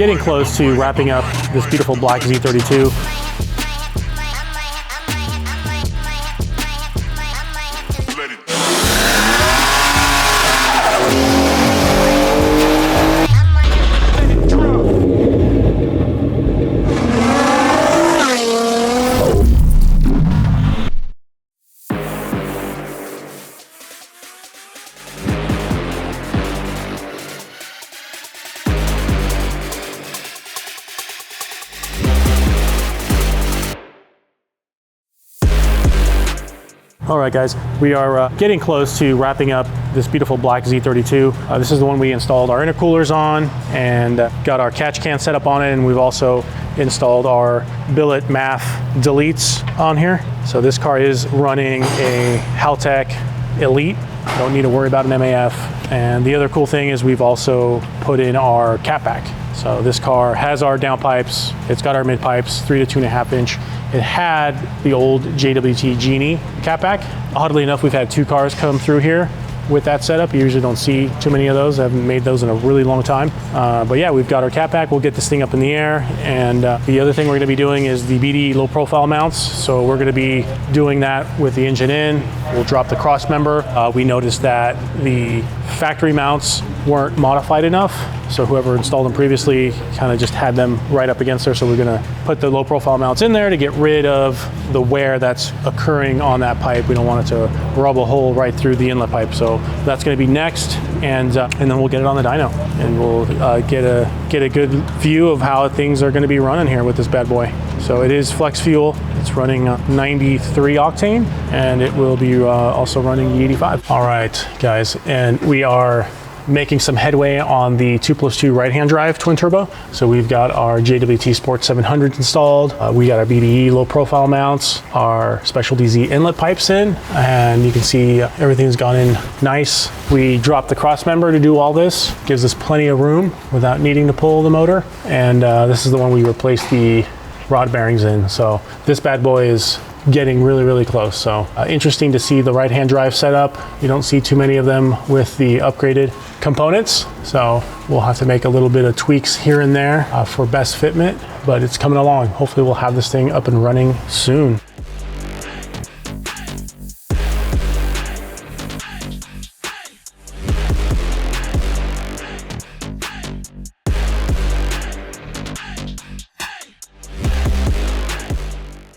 getting close to wrapping up this beautiful black Z32. All right, guys, we are getting close to wrapping up this beautiful black Z32. This is the one we installed our intercoolers on and got our catch can set up on it, and we've also installed our billet MAF deletes on here. So this car is running a Haltech Elite. Don't need to worry about an MAF. And the other cool thing is we've also put in our catback. So this car has our downpipes, it's got our mid pipes, 3 to 2.5 inch. It had the old JWT Genie catback. Oddly enough, we've had 2 cars come through here with that setup. You usually don't see too many of those. I haven't made those in a really long time. But yeah, we've got our catback. We'll get this thing up in the air. And the other thing we're gonna be doing is the BDE low profile mounts. So we're gonna be doing that with the engine in. We'll drop the cross member. We noticed that the factory mounts weren't modified enough. So whoever installed them previously kind of just had them right up against there. So we're gonna put the low profile mounts in there to get rid of the wear that's occurring on that pipe. We don't want it to rub a hole right through the inlet pipe. So that's gonna be next. And then we'll get it on the dyno. And we'll get a good view of how things are gonna be running here with this bad boy. So it is flex fuel. It's running 93 octane, and it will be also running E85. All right, guys, and we are making some headway on the 2+2 right-hand drive twin turbo. So we've got our JWT Sport 700 installed. We got our BDE low profile mounts, our Specialty Z inlet pipes in, and you can see everything's gone in nice. We dropped the cross member to do all this. Gives us plenty of room without needing to pull the motor. And this is the one we replaced the rod bearings in. So this bad boy is getting really, really close. So interesting to see the right-hand drive setup. You don't see too many of them with the upgraded components. So we'll have to make a little bit of tweaks here and there for best fitment, but it's coming along. Hopefully we'll have this thing up and running soon.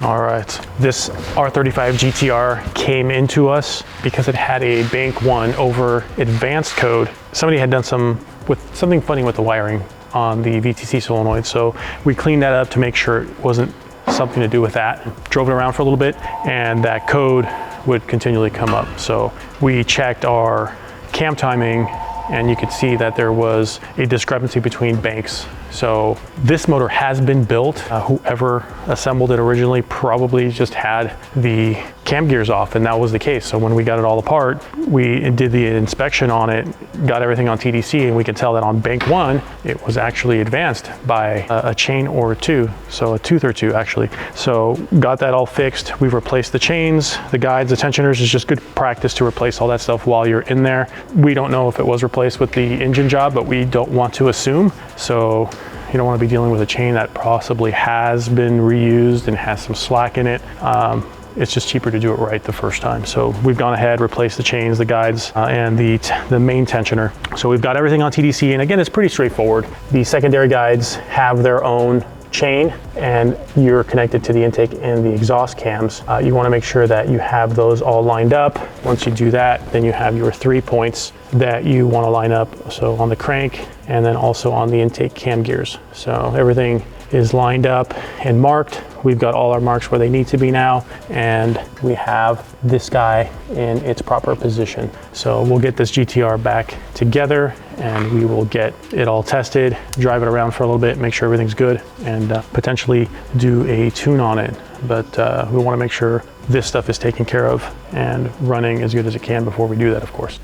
All right, this R35 GTR came into us because it had a bank 1 over advanced code. Somebody had done something funny with the wiring on the VTC solenoid. So we cleaned that up to make sure it wasn't something to do with that. Drove it around for a little bit and that code would continually come up. So we checked our cam timing and you could see that there was a discrepancy between banks. So this motor has been built. Whoever assembled it originally probably just had the cam gears off, and that was the case. So when we got it all apart, we did the inspection on it, got everything on TDC, and we could tell that on bank 1, it was actually advanced by a chain or 2, so a tooth or 2 actually. So got that all fixed. We've replaced the chains, the guides, the tensioners. It's just good practice to replace all that stuff while you're in there. We don't know if it was replaced with the engine job, but we don't want to assume. So you don't want to be dealing with a chain that possibly has been reused and has some slack in it. It's just cheaper to do it right the first time. So we've gone ahead, replaced the chains, the guides, and the main tensioner. So we've got everything on TDC, and again, it's pretty straightforward. The secondary guides have their own chain, and you're connected to the intake and the exhaust cams. You want to make sure that you have those all lined up. Once you do that, then you have your 3 points that you want to line up. So on the crank, and then also on the intake cam gears. So everything is lined up and marked. We've got all our marks where they need to be now, and we have this guy in its proper position. So we'll get this GTR back together and we will get it all tested, drive it around for a little bit, make sure everything's good, and potentially do a tune on it. But we want to make sure this stuff is taken care of and running as good as it can before we do that, of course.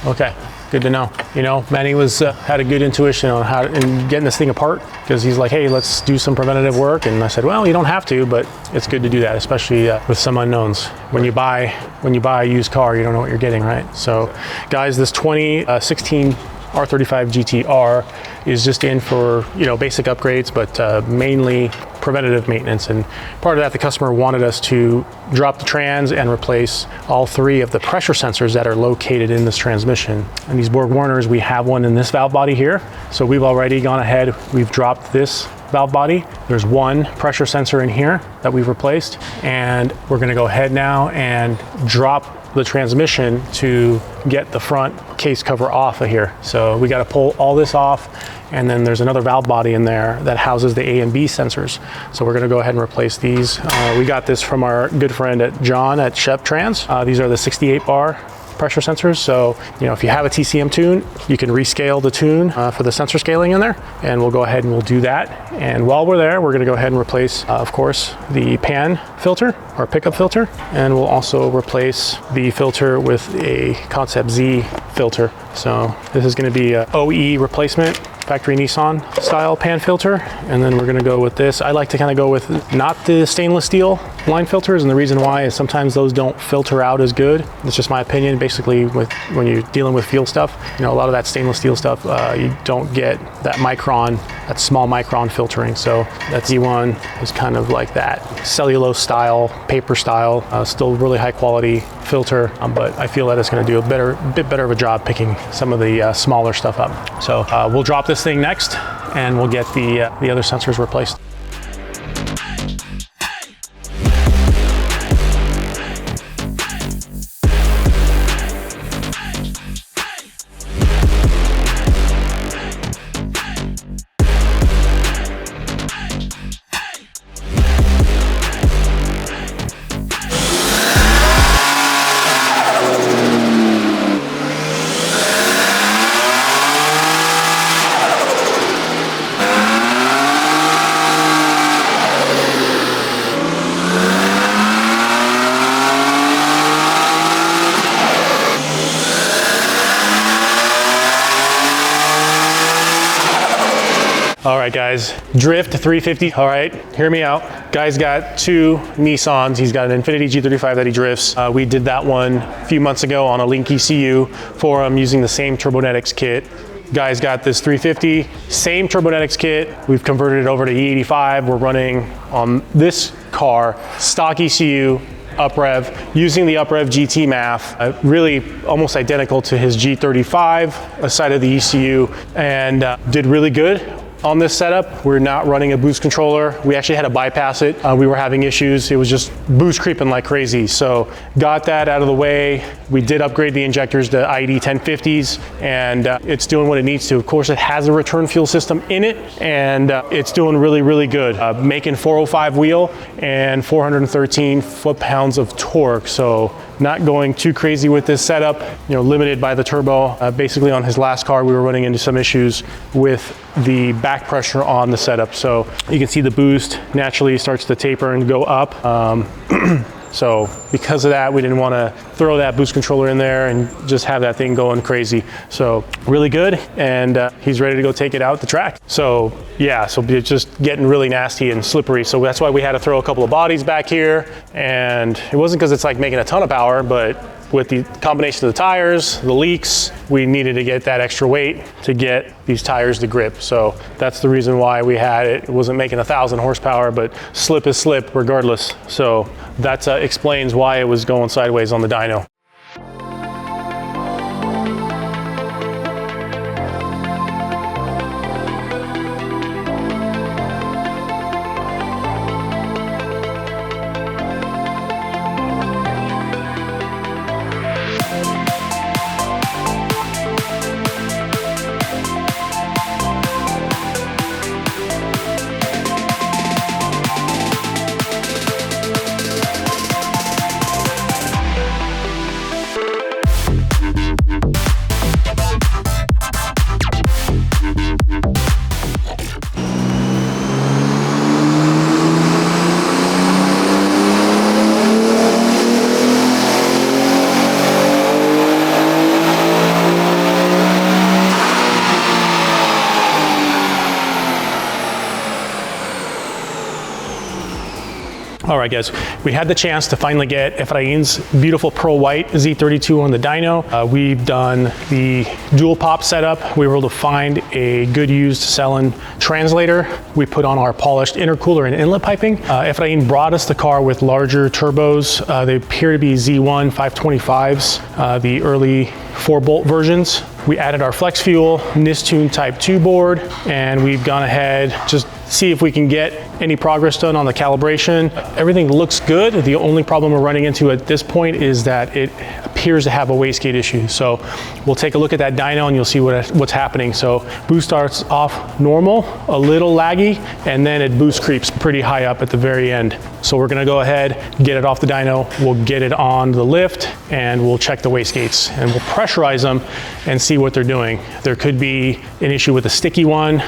Okay, good to know. You know, Manny had a good intuition on how in getting this thing apart, because he's like, hey, let's do some preventative work. And I said, well, you don't have to, but it's good to do that, especially with some unknowns. When you buy a used car, you don't know what you're getting, right? So, guys, this 2016 R35 GT-R is just in for, you know, basic upgrades, but mainly preventative maintenance. And part of that, the customer wanted us to drop the trans and replace all 3 of the pressure sensors that are located in this transmission. And these Borg Warners, we have one in this valve body here. So we've already gone ahead, we've dropped this valve body. There's 1 pressure sensor in here that we've replaced. And we're gonna go ahead now and drop the transmission to get the front case cover off of here. So we got to pull all this off, and then there's another valve body in there that houses the A and B sensors. So we're going to go ahead and replace these. We got this from our good friend John at Shep Trans. These are the 68 bar pressure sensors. So, you know, if you have a TCM tune, you can rescale the tune for the sensor scaling in there, and we'll go ahead and we'll do that. And while we're there, we're going to go ahead and replace, of course, the pan filter or pickup filter, and we'll also replace the filter with a Concept Z filter. So this is going to be a OE replacement, factory Nissan style pan filter. And then we're gonna go with this. I like to kind of go with not the stainless steel line filters, and the reason why is sometimes those don't filter out as good. It's just my opinion. Basically, when you're dealing with fuel stuff, you know, a lot of that stainless steel stuff, you don't get that micron, that small micron filtering. So that Z1 is kind of like that cellulose style, paper style, still really high quality filter, but I feel that it's going to do a bit better of a job picking some of the smaller stuff up. So we'll drop this thing next, and we'll get the other sensors replaced. All right, guys, Drift 350. All right, hear me out. Guy's got 2 Nissans. He's got an Infiniti G35 that he drifts. We did that one a few months ago on a Link ECU for him using the same Turbonetics kit. Guy's got this 350, same Turbonetics kit. We've converted it over to E85. We're running on this car, stock ECU, uprev, using the uprev GT math, really almost identical to his G35, aside of the ECU, and did really good. On this setup, we're not running a boost controller. We actually had to bypass it. We were having issues. It was just boost creeping like crazy. So got that out of the way. We did upgrade the injectors to IED 1050s, and it's doing what it needs to. Of course, it has a return fuel system in it, and it's doing really, really good. Making 405 wheel and 413 foot-pounds of torque. So not going too crazy with this setup, you know, limited by the turbo. Basically on his last car, we were running into some issues with the back pressure on the setup. So you can see the boost naturally starts to taper and go up. So because of that, we didn't want to throw that boost controller in there and just have that thing going crazy. So really good, and he's ready to go take it out the track. So yeah, so it's just getting really nasty and slippery. So that's why we had to throw a couple of bodies back here. And it wasn't because it's like making a ton of power, but with the combination of the tires, the leaks, we needed to get that extra weight to get these tires to grip. So that's the reason why we had it. It wasn't making 1,000 horsepower, but slip is slip regardless. So that explains why it was going sideways on the dyno. All right, guys, we had the chance to finally get Efrain's beautiful pearl white Z32 on the dyno. We've done the dual pop setup. We were able to find a good used selling translator. We put on our polished intercooler and inlet piping. Efrain brought us the car with larger turbos. They appear to be Z1 525s, the early 4-bolt versions. We added our flex fuel Nissan Tune Type 2 board, and we've gone ahead, just see if we can get any progress done on the calibration. Everything looks good. The only problem we're running into at this point is that it appears to have a wastegate issue. So we'll take a look at that dyno and you'll see what's happening. So boost starts off normal, a little laggy, and then it boost creeps pretty high up at the very end. So we're gonna go ahead, get it off the dyno, we'll get it on the lift, and we'll check the wastegates, and we'll pressurize them and see what they're doing. There could be an issue with a sticky one.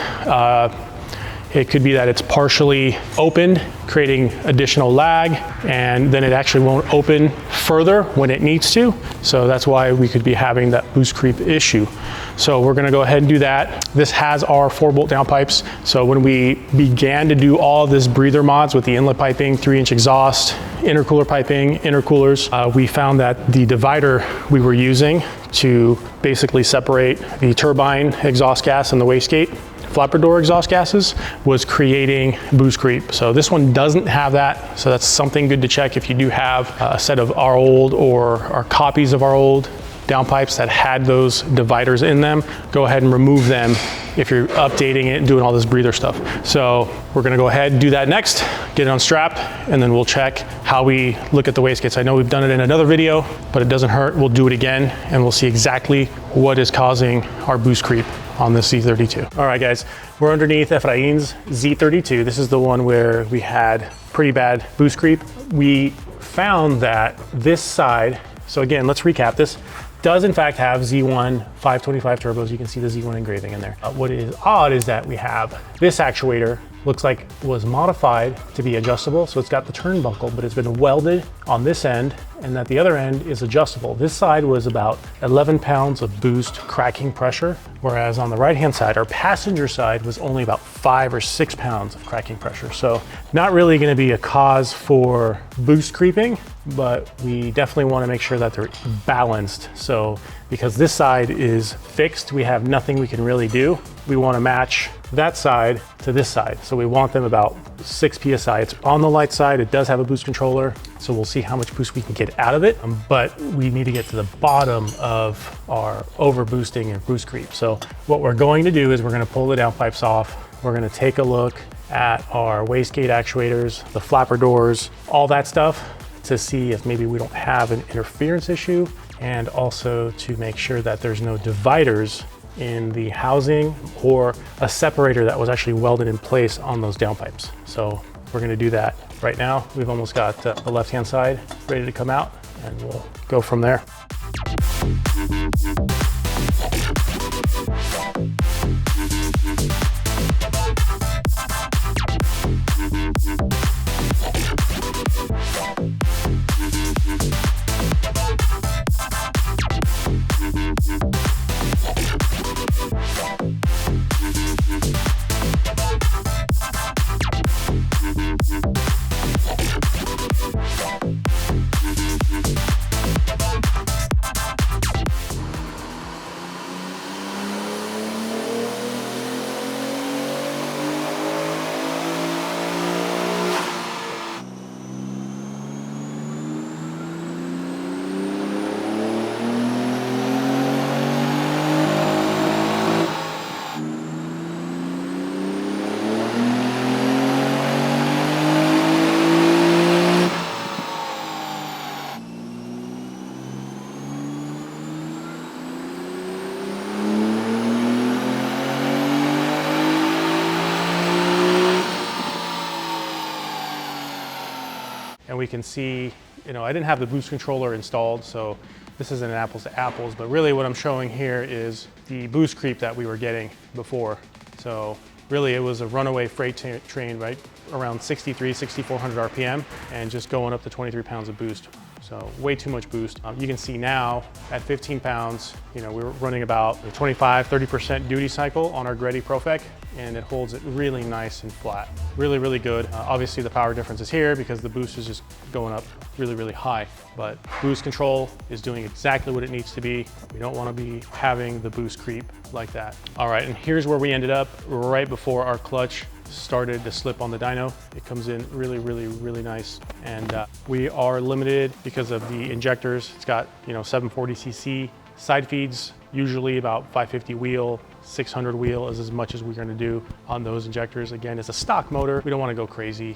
It could be that it's partially opened, creating additional lag, and then it actually won't open further when it needs to. So that's why we could be having that boost creep issue. So we're gonna go ahead and do that. This has our 4-bolt downpipes. So when we began to do all this breather mods with the inlet piping, 3-inch exhaust, intercooler piping, intercoolers, we found that the divider we were using to basically separate the turbine exhaust gas and the wastegate flapper door exhaust gases was creating boost creep. So this one doesn't have that. So that's something good to check if you do have a set of our old or our copies of our old downpipes that had those dividers in them. Go ahead and remove them if you're updating it and doing all this breather stuff. So we're gonna go ahead and do that next, get it unstrapped, and then we'll check how we look at the wastegates. I know we've done it in another video, but it doesn't hurt. We'll do it again and we'll see exactly what is causing our boost creep on this Z32. All right, guys, we're underneath Efrain's Z32. This is the one where we had pretty bad boost creep. We found that this side, so again, let's recap this, does in fact have Z1 525 turbos. You can see the Z1 engraving in there. What is odd is that we have this actuator, looks like was modified to be adjustable. So it's got the turnbuckle, but it's been welded on this end, and at the other end is adjustable. This side was about 11 pounds of boost cracking pressure, whereas on the right-hand side, our passenger side was only about 5 or 6 pounds of cracking pressure. So not really gonna be a cause for boost creeping, but we definitely wanna make sure that they're balanced. So because this side is fixed, we have nothing we can really do. We wanna match that side to this side. So we want them about 6 PSI. It's on the light side, it does have a boost controller, so we'll see how much boost we can get out of it, but we need to get to the bottom of our over boosting and boost creep. So what we're going to do is we're gonna pull the downpipes off. We're gonna take a look at our wastegate actuators, the flapper doors, all that stuff, to see if maybe we don't have an interference issue, and also to make sure that there's no dividers in the housing or a separator that was actually welded in place on those downpipes. So we're gonna do that right now. We've almost got the left-hand side ready to come out, and we'll go from there. And we can see, you know, I didn't have the boost controller installed, so this isn't an apples to apples, but really what I'm showing here is the boost creep that we were getting before. So really it was a runaway freight train, right? Around 6,400 RPM and just going up to 23 pounds of boost. So way too much boost. You can see now at 15 pounds, you know, we're running about a 25, 30% duty cycle on our Greddy Profec, and it holds it really nice and flat. Really, really good. Obviously the power difference is here because the boost is just going up really, really high, but boost control is doing exactly what it needs to be. We don't want to be having the boost creep like that. All right, and here's where we ended up right before our clutch started to slip on the dyno. It comes in really, really, really nice. And we are limited because of the injectors. It's got, you know, 740cc side feeds, usually about 550 wheel, 600 wheel is as much as we're gonna do on those injectors. Again, it's a stock motor. We don't wanna go crazy.